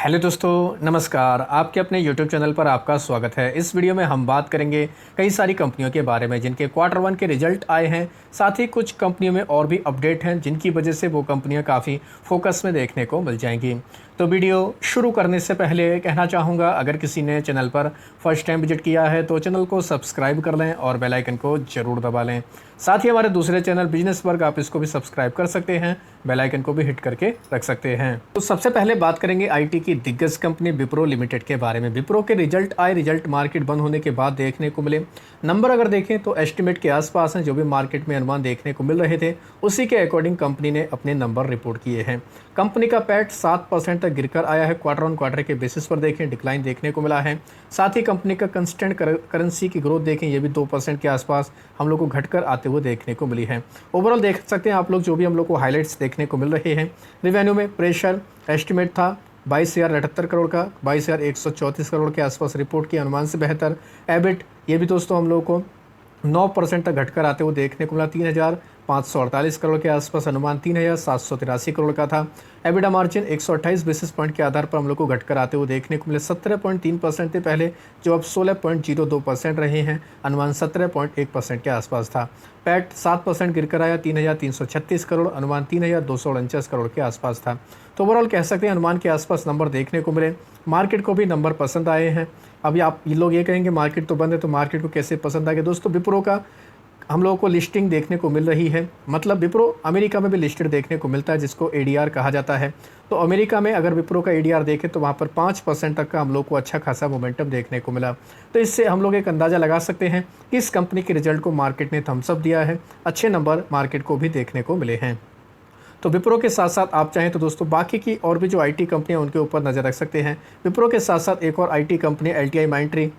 Hello दोस्तों, नमस्कार। आपके अपने यूट्यूब चैनल पर आपका स्वागत है। इस वीडियो में हम बात करेंगे कई सारी कंपनियों के बारे में जिनके क्वार्टर वन के रिजल्ट आए हैं। साथ ही कुछ कंपनियों में और भी अपडेट हैं जिनकी वजह से वो कंपनियां काफ़ी फोकस में देखने को मिल जाएंगी। तो वीडियो शुरू करने से पहले कहना चाहूँगा, अगर किसी ने चैनल पर फर्स्ट टाइम विजिट किया है तो चैनल को सब्सक्राइब कर लें और बेल आइकन को ज़रूर दबा लें। साथ ही हमारे दूसरे चैनल बिजनेस वर्ग, आप इसको भी सब्सक्राइब कर सकते हैं, बेल आइकन को भी हिट करके रख सकते हैं। तो सबसे पहले बात करेंगे आईटी की दिग्गज कंपनी विप्रो लिमिटेड के बारे में। विप्रो के रिजल्ट आए, रिजल्ट मार्केट बंद होने के बाद देखने को मिले। नंबर अगर देखें तो एस्टिमेट के आसपास हैं, जो भी मार्केट में अनुमान देखने को मिल रहे थे उसी के अकॉर्डिंग कंपनी ने अपने नंबर रिपोर्ट किए हैं। कंपनी का पैट 7% तक गिरकर आया है। क्वार्टर ऑन क्वार्टर के बेसिस पर देखें डिक्लाइन देखने को मिला है। साथ ही कंपनी का कंस्टेंट करेंसी की ग्रोथ देखें, ये भी 2% के आसपास हम लोग को घटकर आते हुए देखने को मिली है। ओवरऑल देख सकते हैं आप लोग, जो भी हम लोग को हाईलाइट्स देखने को मिल रहे हैं। रिवेन्यू में प्रेशर एस्टिमेट था 22,078 करोड़ का, 22,134 करोड़ के आसपास रिपोर्ट की, अनुमान से बेहतर। एबिट ये भी दोस्तों हम लोग को 9% तक घटकर आते हुए देखने को मिला, 3,548 करोड़ के आसपास, अनुमान 3,783 करोड़ का था। एबिडा मार्जिन 128 बेसिस पॉइंट के आधार पर हम लोग को घटकर आते हुए देखने को मिले। 17.3% थे पहले, जो अब 16.02% रहे हैं, अनुमान 17.1% के आसपास था। पैट 7% गिरकर आया, 3,336 करोड़, अनुमान 3,249 करोड़ के आसपास था। तो ओवरऑल कह सकते हैं अनुमान के आसपास नंबर देखने को मिले। मार्केट को भी नंबर पसंद आए हैं। अभी आप ये लोग ये कहेंगे मार्केट तो बंद है, तो मार्केट को कैसे पसंद आ गया? दोस्तों, विप्रो का हम लोगों को लिस्टिंग देखने को मिल रही है। मतलब विप्रो अमेरिका में भी लिस्टेड देखने को मिलता है, जिसको एडीआर कहा जाता है। तो अमेरिका में अगर विप्रो का एडीआर देखें तो वहाँ पर 5% तक का हम लोग को अच्छा खासा मोमेंटम देखने को मिला। तो इससे हम लोग एक अंदाज़ा लगा सकते हैं कि इस कंपनी के रिजल्ट को मार्केट ने थम्स अप दिया है। अच्छे नंबर मार्केट को भी देखने को मिले हैं। तो विप्रो के साथ साथ आप चाहें तो दोस्तों बाकी की और भी जो आईटी कंपनियां उनके ऊपर नज़र रख सकते हैं। विप्रो के साथ साथ एक और आईटी कंपनी एलटीआई माइंट्री,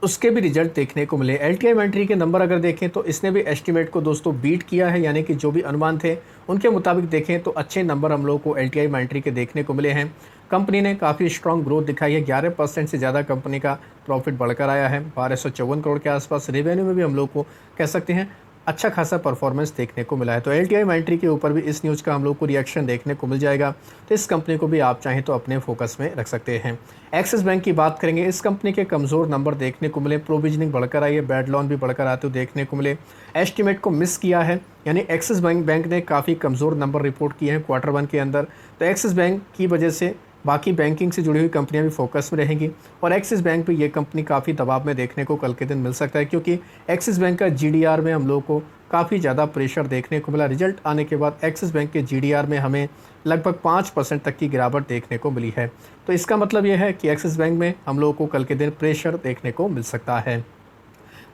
उसके भी रिजल्ट देखने को मिले। एलटीआई माइंट्री के नंबर अगर देखें तो इसने भी एस्टिमेट को दोस्तों बीट किया है, यानी कि जो भी अनुमान थे उनके मुताबिक देखें तो अच्छे नंबर हम लोगों को एलटीआई माइंट्री के देखने को मिले हैं। कंपनी ने काफ़ी स्ट्रॉन्ग ग्रोथ दिखाई है, 11% से ज़्यादा कंपनी का प्रॉफिट बढ़कर आया है, 1254 करोड़ के आसपास। रेवेन्यू में भी हम लोग को कह सकते हैं अच्छा खासा परफॉर्मेंस देखने को मिला है। तो एलटीआई माइंट्री के ऊपर भी इस न्यूज़ का हम लोग को रिएक्शन देखने को मिल जाएगा। तो इस कंपनी को भी आप चाहें तो अपने फोकस में रख सकते हैं। एक्सिस बैंक की बात करेंगे, इस कंपनी के कमज़ोर नंबर देखने को मिले। प्रोविजनिंग बढ़कर आई है, बैड लोन भी बढ़कर आते हुए देखने को मिले। एस्टिमेट को मिस किया है, यानी एक्सिस बैंक ने काफ़ी कमज़ोर नंबर रिपोर्ट किए हैं क्वार्टर वन के अंदर। तो एक्सिस बैंक की वजह से बाकी बैंकिंग से जुड़ी हुई कंपनियां भी फोकस में रहेंगी और एक्सिस बैंक पे ये कंपनी काफ़ी दबाव में देखने को कल के दिन मिल सकता है, क्योंकि एक्सिस बैंक का जीडीआर में हम लोग को काफ़ी ज़्यादा प्रेशर देखने को मिला। रिजल्ट आने के बाद एक्सिस बैंक के जीडीआर में हमें लगभग 5% तक की गिरावट देखने को मिली है। तो इसका मतलब ये है कि एक्सिस बैंक में हम लोगों को कल के दिन प्रेशर देखने को मिल सकता है।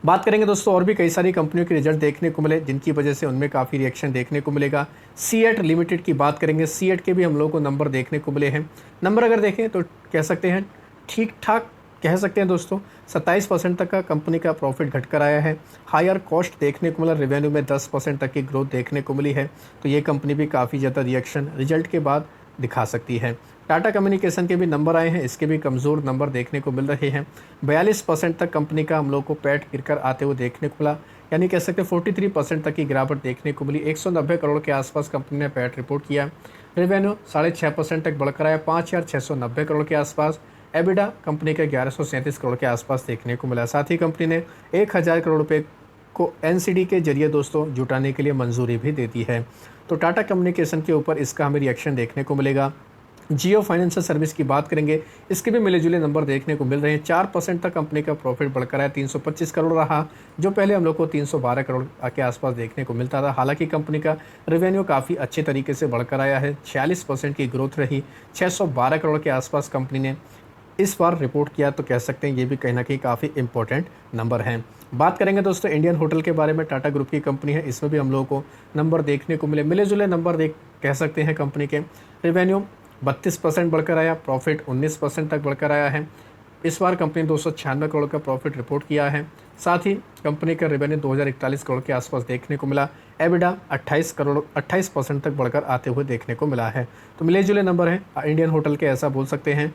बात करेंगे दोस्तों और भी कई सारी कंपनियों के रिजल्ट देखने को मिले जिनकी वजह से उनमें काफ़ी रिएक्शन देखने को मिलेगा। सीएट लिमिटेड की बात करेंगे, सीएट के भी हम लोगों को नंबर देखने को मिले हैं। नंबर अगर देखें तो कह सकते हैं ठीक ठाक कह सकते हैं दोस्तों, 27% तक का कंपनी का प्रॉफिट घटकर आया है। हायर कॉस्ट देखने को मिला, रेवेन्यू में 10% तक की ग्रोथ देखने को मिली है। तो ये कंपनी भी काफ़ी ज़्यादा रिएक्शन रिजल्ट के बाद दिखा सकती है। टाटा कम्युनिकेशन के भी नंबर आए हैं, इसके भी कमज़ोर नंबर देखने को मिल रहे हैं। 42% तक कंपनी का हम लोग को पैट गिरकर आते हुए देखने को मिला, यानी कह सकते हैं 43% तक की गिरावट देखने को मिली। 190 करोड़ के आसपास कंपनी ने पैट रिपोर्ट किया। रेवेन्यू 6.5% तक बढ़कर आया, 5,690 करोड़ के आसपास। एबिडा कंपनी का 1137 करोड़ के आसपास देखने को मिला। साथ ही कंपनी ने 1,000 करोड़ रुपये को एनसीडी के जरिए दोस्तों जुटाने के लिए मंजूरी भी दे दी है। तो टाटा कम्युनिकेशन के ऊपर इसका हमें रिएक्शन देखने को मिलेगा। जियो फाइनेंशियल सर्विस की बात करेंगे, इसके भी मिले जुले नंबर देखने को मिल रहे हैं। 4% तक कंपनी का प्रॉफिट बढ़कर आया, 325 करोड़ रहा, जो पहले हम लोग को 312 करोड़ के आसपास देखने को मिलता था। हालांकि कंपनी का रेवेन्यू काफ़ी अच्छे तरीके से बढ़कर आया है, 46% की ग्रोथ रही, 612 करोड़ के आसपास कंपनी ने इस बार रिपोर्ट किया। तो कह सकते हैं ये भी कहीं ना कहीं काफ़ी इंपॉर्टेंट नंबर हैं। बात करेंगे दोस्तों इंडियन होटल के बारे में, टाटा ग्रुप की कंपनी है, इसमें भी हम लोगों को नंबर देखने को मिले जुले नंबर कह सकते हैं। कंपनी के रेवेन्यू 32% बढ़कर आया, प्रॉफिट 19% तक बढ़कर आया है। इस बार कंपनी 296 करोड़ का प्रॉफिट रिपोर्ट किया है। साथ ही कंपनी का रेवेन्यू 2041 करोड़ के आसपास देखने को मिला। एबिडा 28% तक बढ़कर आते हुए देखने को मिला है। तो मिले जुले नंबर हैं इंडियन होटल के, ऐसा बोल सकते हैं।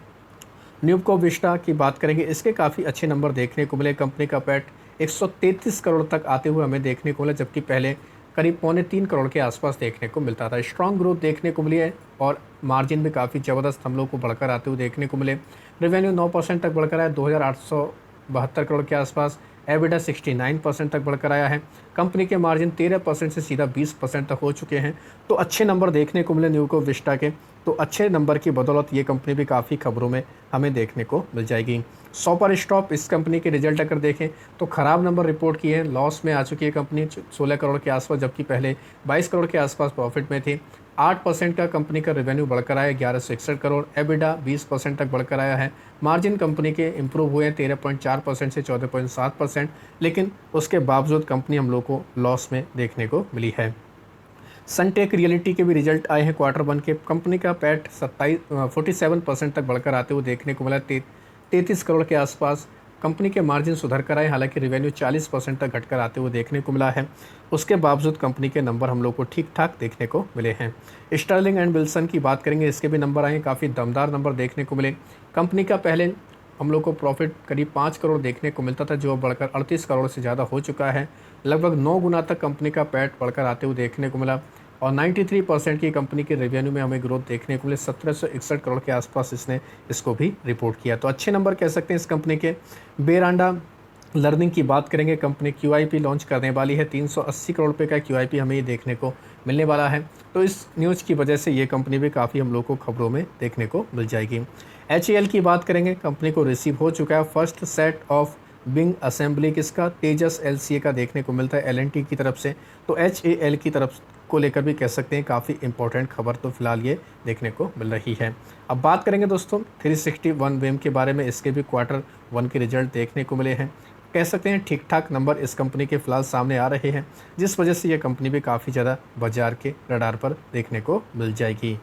न्यूबको विस्टा की बात करेंगे, इसके काफ़ी अच्छे नंबर देखने को मिले। कंपनी का पैट 133 करोड़ तक आते हुए हमें देखने को मिला, जबकि पहले करीब पौने 3 करोड़ के आसपास देखने को मिलता था। स्ट्रॉन्ग ग्रोथ देखने को मिली है और मार्जिन भी काफ़ी ज़बरदस्त हम लोग को बढ़कर आते हुए देखने को मिले। रेवेन्यू 9% तक बढ़कर आया 2,872 करोड़ के आसपास। एबिटा 69% तक बढ़कर आया है। कंपनी के मार्जिन 13% से सीधा 20% तक हो चुके हैं। तो अच्छे नंबर देखने को मिले न्यूको विस्टा के। तो अच्छे नंबर की बदौलत ये कंपनी भी काफ़ी खबरों में हमें देखने को मिल जाएगी। 100 पर स्टॉप इस कंपनी के रिजल्ट अगर देखें तो ख़राब नंबर रिपोर्ट किए हैं, लॉस में आ चुकी है कंपनी 16 करोड़ के आसपास, जबकि पहले 22 करोड़ के आसपास प्रॉफिट में थी। 8% का कंपनी का रेवेन्यू बढ़कर आया 1161 करोड़। एबिडा 20% तक बढ़कर आया है। मार्जिन कंपनी के इंप्रूव हुए 13.4% से 14.7%, लेकिन उसके बावजूद कंपनी हम लोग को लॉस में देखने को मिली है। सनटेक रियलिटी के भी रिजल्ट आए हैं क्वार्टर 1 के। कंपनी का पैट 47% तक बढ़कर आते हुए देखने को मिला 33 करोड़ के आसपास। कंपनी के मार्जिन सुधर कर आए, हालांकि रेवेन्यू 40% तक घटकर आते हुए देखने को मिला है। उसके बावजूद कंपनी के नंबर हम लोग को ठीक ठाक देखने को मिले हैं। स्टर्लिंग एंड विल्सन की बात करेंगे, इसके भी नंबर आए, काफ़ी दमदार नंबर देखने को मिले। कंपनी का पहले हम लोग को प्रॉफिट करीब 5 करोड़ देखने को मिलता था, जो अब बढ़कर 38 करोड़ से ज़्यादा हो चुका है। लगभग 9 गुना तक कंपनी का पैट बढ़कर आते हुए देखने को मिला और 93% की कंपनी के रेवेन्यू में हमें ग्रोथ देखने को मिले। 1761 करोड़ के आसपास इसने इसको भी रिपोर्ट किया। तो अच्छे नंबर कह सकते हैं इस कंपनी के। बेरांडा लर्निंग की बात करेंगे, कंपनी QIP लॉन्च करने वाली है। 380 करोड़ रुपये का QIP हमें ये देखने को मिलने वाला है। तो इस न्यूज़ की वजह से ये कंपनी भी काफ़ी हम लोग को खबरों में देखने को मिल जाएगी। HAL की बात करेंगे, कंपनी को रिसीव हो चुका है first set of wing assembly किसका, तेजस LCA का देखने को मिलता है L&T की तरफ से। तो HAL की तरफ को लेकर भी कह सकते हैं काफ़ी इंपॉर्टेंट खबर तो फिलहाल ये देखने को मिल रही है। अब बात करेंगे दोस्तों 361 वेम के बारे में। इसके भी क्वार्टर 1 के रिजल्ट देखने को मिले हैं। कह सकते हैं ठीक ठाक नंबर इस कंपनी के फिलहाल सामने आ रहे हैं, जिस वजह से ये कंपनी भी काफ़ी ज़्यादा बाजार के रडार पर देखने को मिल जाएगी।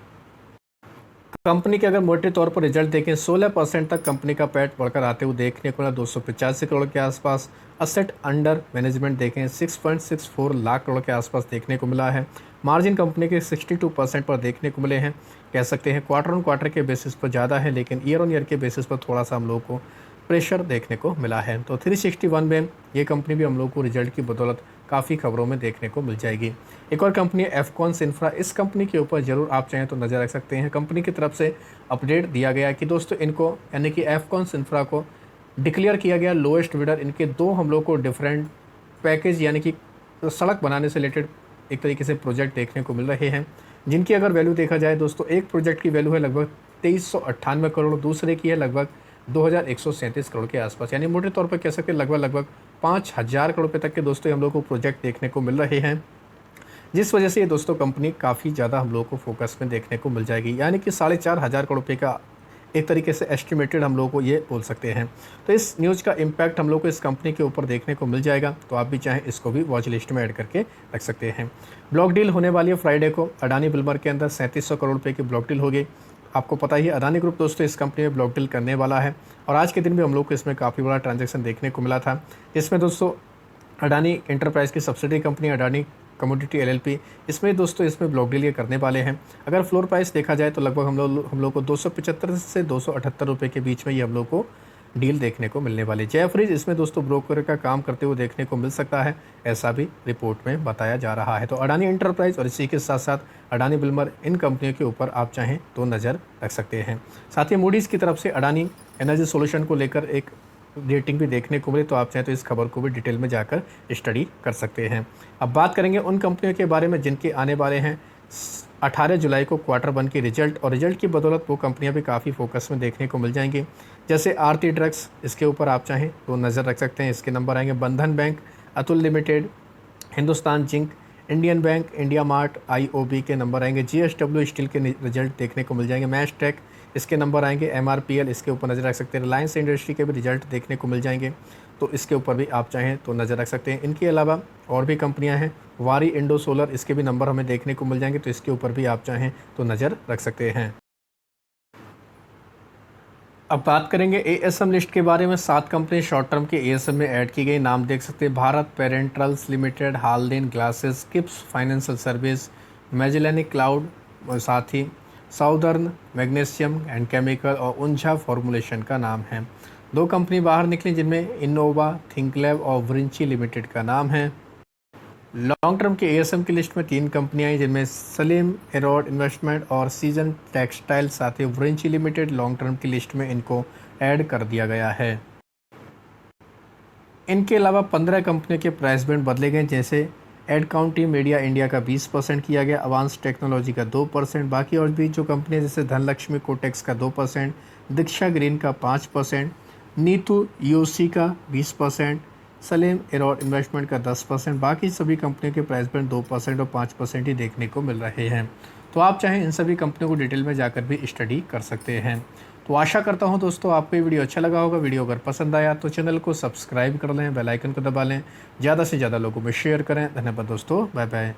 कंपनी के अगर मोटे तौर पर रिजल्ट देखें, 16% तक कंपनी का पैट बढ़कर आते हुए देखने को मिला 285 करोड़ के आसपास। असेट अंडर मैनेजमेंट देखें 6.64 लाख करोड़ के आसपास देखने को मिला है। मार्जिन कंपनी के 62% पर देखने को मिले हैं। कह सकते हैं क्वार्टर ऑन क्वार्टर के बेसिस पर ज़्यादा है, लेकिन ईयर ऑन ईयर के बेसिस पर थोड़ा सा हम लोग को प्रेशर देखने को मिला है। तो 361 में ये कंपनी भी हम लोग को रिजल्ट की बदौलत काफ़ी खबरों में देखने को मिल जाएगी। एक और कंपनी है एफकॉन्स इंफ्रा। इस कंपनी के ऊपर ज़रूर आप चाहें तो नज़र रख सकते हैं। कंपनी की तरफ से अपडेट दिया गया कि दोस्तों इनको यानी कि एफकॉन्स इंफ्रा को डिक्लेयर किया गया लोएस्ट बिडर। इनके 2 हम लोग को डिफरेंट पैकेज यानी कि सड़क बनाने से रिलेटेड एक तरीके से प्रोजेक्ट देखने को मिल रहे हैं, जिनकी अगर वैल्यू देखा जाए दोस्तों, एक प्रोजेक्ट की वैल्यू है लगभग 2398 करोड़, दूसरे की है लगभग 2137 करोड़ के आसपास। यानी मोटे तौर पर कह सकते हैं लगभग 5000 करोड़ रुपये तक के दोस्तों हम लोग को प्रोजेक्ट देखने को मिल रहे हैं, जिस वजह से ये दोस्तों कंपनी काफ़ी ज़्यादा हम लोग को फोकस में देखने को मिल जाएगी। यानी कि 4500 करोड़ रुपये का एक तरीके से एस्टिमेटेड हम लोग को ये बोल सकते हैं। तो इस न्यूज़ का इम्पैक्ट हम लोग को इस कंपनी के ऊपर देखने को मिल जाएगा। तो आप भी चाहें इसको भी वॉच लिस्ट में ऐड करके रख सकते हैं। ब्लॉक डील होने वाली है फ्राइडे को। अडानी बिल्मर के अंदर 3700 करोड़ रुपये की ब्लॉक डील होगी। आपको पता ही है अडानी ग्रुप दोस्तों इस कंपनी में ब्लॉक डील करने वाला है, और आज के दिन भी हम लोग को इसमें काफ़ी बड़ा ट्रांजैक्शन देखने को मिला था। इसमें दोस्तों अडानी एंटरप्राइज की subsidy company Adani commodity LLP, इसमें दोस्तों इसमें ब्लॉक डील ये करने वाले हैं। अगर फ्लोर प्राइस देखा जाए तो लगभग हम लोग को 275 से 278 रुपये के बीच में ये हम लोग को डील देखने को मिलने वाली। जयफ्रीज इसमें दोस्तों ब्रोकर का काम करते हुए देखने को मिल सकता है, ऐसा भी रिपोर्ट में बताया जा रहा है। तो अडानी एंटरप्राइज और इसी के साथ साथ अडानी बिल्मर, इन कंपनियों के ऊपर आप चाहें तो नज़र रख सकते हैं। साथ ही मूडीज़ की तरफ से अडानी एनर्जी सोल्यूशन को लेकर एक रेटिंग भी देखने को मिले, तो आप चाहें तो इस खबर को भी डिटेल में जाकर स्टडी कर सकते हैं। अब बात करेंगे उन कंपनियों के बारे में जिनके आने वाले हैं 18 जुलाई को क्वार्टर 1 की रिजल्ट, और रिजल्ट की बदौलत वो कंपनियां भी काफ़ी फोकस में देखने को मिल जाएंगी। जैसे आरती ड्रग्स, इसके ऊपर आप चाहें तो नज़र रख सकते हैं। इसके नंबर आएंगे बंधन bank, Atul limited, Hindustan zinc, Indian bank, India mart, IOB के नंबर आएंगे। GSW स्टील के रिजल्ट देखने को मिल जाएंगे। मैस्टेक, इसके नंबर आएंगे। MRPL, इसके ऊपर नज़र रख सकते हैं। रिलायंस इंडस्ट्री के भी रिजल्ट देखने को मिल जाएंगे, तो इसके ऊपर भी आप चाहें तो नज़र रख सकते हैं। इनके अलावा और भी कंपनियां हैं, वारी इंडो सोलर, इसके भी नंबर हमें देखने को मिल जाएंगे, तो इसके ऊपर भी आप चाहें तो नज़र रख सकते हैं। अब बात करेंगे ASM लिस्ट के बारे में। 7 कंपनी शॉर्ट टर्म के ASM में ऐड की गई, नाम देख सकते हैं। Bharat parenterals limited, Haldyn glasses, किप्स फाइनेंशियल सर्विस, मैजेलेनिक क्लाउड, और साथ ही साउदर्न मैग्नीशियम एंड केमिकल और उंझा फॉर्मुलेशन का नाम है। 2 कंपनी बाहर निकली जिनमें इनोवा, थिंकलैब और व्रिंची लिमिटेड का नाम है। लॉन्ग टर्म के एएसएम की लिस्ट में 3 कंपनियां हैं, जिनमें सलीम एरोड इन्वेस्टमेंट और सीजन टेक्सटाइल साथ ही व्रेंची लिमिटेड लॉन्ग टर्म की लिस्ट में इनको ऐड कर दिया गया है। इनके अलावा 15 कंपनियों के प्राइस बैंड बदले गए, जैसे एड काउंटी मीडिया इंडिया का 20% किया गया, अवांस टेक्नोलॉजी का 2%, बाकी और भी जो कंपनियां जैसे धनलक्ष्मी कोटेक्स का 2%, दीक्षा ग्रीन का 5%, नीतू यूसी का 20%, सलीम एरोड इन्वेस्टमेंट का 10%, बाकी सभी कंपनियों के प्राइस बैंड 2% और 5% ही देखने को मिल रहे हैं। तो आप चाहें इन सभी कंपनियों को डिटेल में जाकर भी स्टडी कर सकते हैं। तो आशा करता हूं दोस्तों आपको ये वीडियो अच्छा लगा होगा। वीडियो अगर पसंद आया तो चैनल को सब्सक्राइब कर लें, बेल आइकन को दबा लें, ज़्यादा से ज़्यादा लोगों में शेयर करें। धन्यवाद दोस्तों, बाय बाय।